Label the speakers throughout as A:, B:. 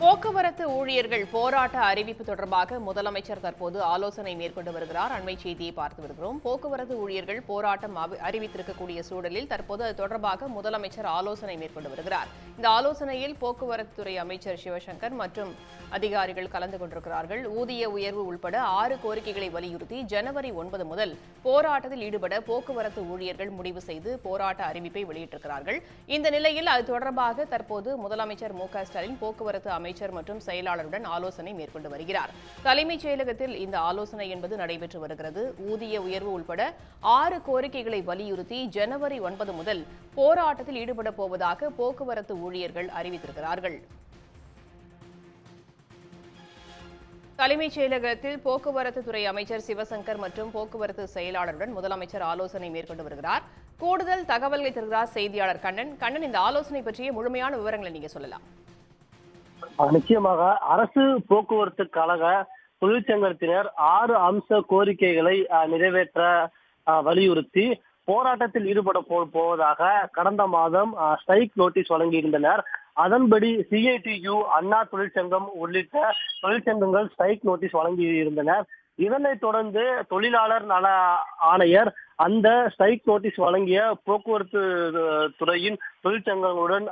A: போக்குவரத்து ஊழியர்கள் போராட்ட அறிவிப்பு தொடர்பாக முதலமைச்சர் தற்போது ஆலோசனை மேற்கொண்டு வருகிறார். அண்மை செய்தியை பார்த்து வருகிறோம். போக்குவரத்து ஊழியர்கள் போராட்டம் அறிவித்திருக்கக்கூடிய சூழலில் தற்போது அது தொடர்பாக முதலமைச்சர் ஆலோசனை மேற்கொண்டு வருகிறார். இந்த ஆலோசனையில் போக்குவரத்துத்துறை அமைச்சர் சிவசங்கர் மற்றும் அதிகாரிகள் கலந்து கொண்டிருக்கிறார்கள். ஊதிய உயர்வு உள்பட 6 கோரிக்கைகளை வலியுறுத்தி ஜனவரி 9 முதல் போராட்டத்தில் ஈடுபட போக்குவரத்து ஊழியர்கள் முடிவு செய்து போராட்ட அறிவிப்பை வெளியிட்டிருக்கிறார்கள். இந்த நிலையில் அது தொடர்பாக தற்போது முதலமைச்சர் மு.க.ஸ்டாலின் போக்குவரத்து அமைச்சர் மற்றும் செயலாளருடன் ஆலோசனை மேற்கொண்டு வருகிறார். தலைமைச் செயலகத்தில் இந்த ஆலோசனை என்பது நடைபெற்று வருகிறது. ஊதிய உயர்வு உள்பட 6 கோரிக்கைகளை வலியுறுத்தி ஜனவரி 9 முதல் போராட்டத்தில் ஈடுபட போவதாக போக்குவரத்து ஊழியர்கள் அறிவித்திருக்கிறார்கள். தலைமைச் செயலகத்தில் போக்குவரத்து துறை அமைச்சர் சிவசங்கர் மற்றும் போக்குவரத்து செயலாளருடன் முதலமைச்சர் ஆலோசனை மேற்கொண்டு வருகிறார். கூடுதல் தகவல்களை தருகிறார் செய்தியாளர் கண்ணன். இந்த ஆலோசனை பற்றிய முழுமையான விவரங்களை நீங்க சொல்லலாம்.
B: நிச்சயமாக அரசு போக்குவரத்து கழக தொழிற்சங்கத்தினர் 6 அம்ச கோரிக்கைகளை நிறைவேற்ற வலியுறுத்தி போராட்டத்தில் ஈடுபட போவதாக கடந்த மாதம் ஸ்ட்ரைக் நோட்டீஸ் வழங்கியிருந்தனர். அதன்படி சிஐடியு, அண்ணா தொழிற்சங்கம் உள்ளிட்ட தொழிற்சங்கங்கள் ஸ்ட்ரைக் நோட்டீஸ் வழங்கியிருந்தனர். இதனைத் தொடர்ந்து தொழிலாளர் நல ஆணையர் அந்த ஸ்ட்ரைக் நோட்டீஸ் வழங்கிய போக்குவரத்து துறையின் தொழிற்சங்கங்களுடன்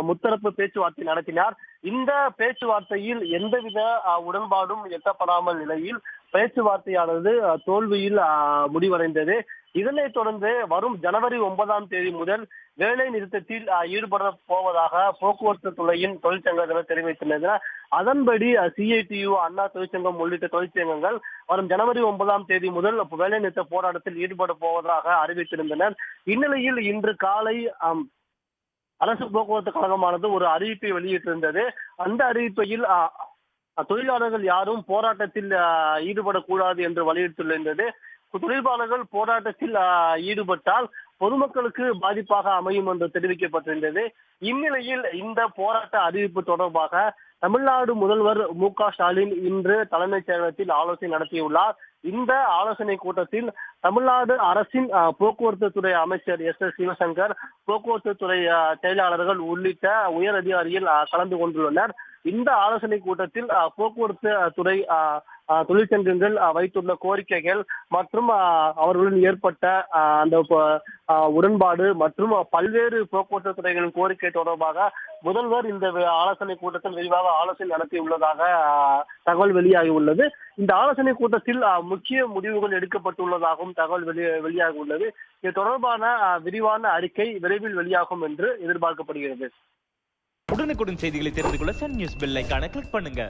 B: முத்தரப்பு பேச்சுவார்த்தை நடத்தினார். இந்த பேச்சுவார்த்தையில் எந்தவித உடன்பாடும் எட்டப்படாமல் நிலையில் பேச்சுவார்த்தையானது தோல்வியில் முடிவடைந்தது. இதனைத் தொடர்ந்து வரும் ஜனவரி 9ஆம் தேதி முதல் வேலை நிறுத்தத்தில் ஈடுபட போவதாக போக்குவரத்து துறையின் தொழிற்சங்கத்தினர் தெரிவித்துள்ளனர். அதன்படி சிஐடியு, அண்ணா தொழிற்சங்கம் உள்ளிட்ட தொழிற்சங்கங்கள் வரும் ஜனவரி 9ஆம் தேதி முதல் வேலை நிறுத்த போராட்டத்தில் ஈடுபட போவதாக அறிவித்திருந்தனர். இந்நிலையில் இன்று காலை அரசு போக்குவரத்து கழகமானது ஒரு அறிவிப்பை வெளியிட்டிருந்தது. அந்த அறிவிப்பையில் தொழிலாளர்கள் யாரும் போராட்டத்தில் ஈடுபடக்கூடாது என்று வலியுறுத்தியிருந்தது. தொழிலாளர்கள் போராட்டத்தில் ஈடுபட்டால் பொதுமக்களுக்கு பாதிப்பாக அமையும் என்று தெரிவிக்கப்பட்டிருந்தது. இந்நிலையில் இந்த போராட்ட அறிவிப்பு தொடர்பாக தமிழ்நாடு முதல்வர் மு.க.ஸ்டாலின் இன்று தலைமைச் செயலகத்தில் ஆலோசனை நடத்தியுள்ளார். இந்த ஆலோசனை கூட்டத்தில் தமிழ்நாடு அரசின் போக்குவரத்து துறை அமைச்சர் எஸ். சிவசங்கர், போக்குவரத்து துறை செயலாளர்கள் உள்ளிட்ட உயர் அதிகாரிகள் கலந்து கொண்டுள்ளனர். இந்த ஆலோசனை கூட்டத்தில் போக்குவரத்து துறை தொழிற்சங்கங்கள் வைத்துள்ள கோரிக்கைகள் மற்றும் அவர்களுடன் ஏற்பட்ட அந்த உடன்பாடு மற்றும் பல்வேறு போக்குவரத்து துறைகளின் கோரிக்கை தொடர்பாக முதல்வர் இந்த ஆலோசனை கூட்டத்தில் விரிவாக ஆலோசனை நடத்தியுள்ளதாக தகவல் வெளியாகியுள்ளது. இந்த ஆலோசனை கூட்டத்தில் முக்கிய முடிவுகள் எடுக்கப்பட்டுள்ளதாகவும் தகவல் வெளியாகி உள்ளது. இது தொடர்பான விரிவான அறிக்கை விரைவில் வெளியாகும் என்று எதிர்பார்க்கப்படுகிறது.
C: உடனுக்குடன் செய்திகளை தெரிந்து கொள்ள சன் நியூஸ் பெல் ஐகானை கிளிக் பண்ணுங்க.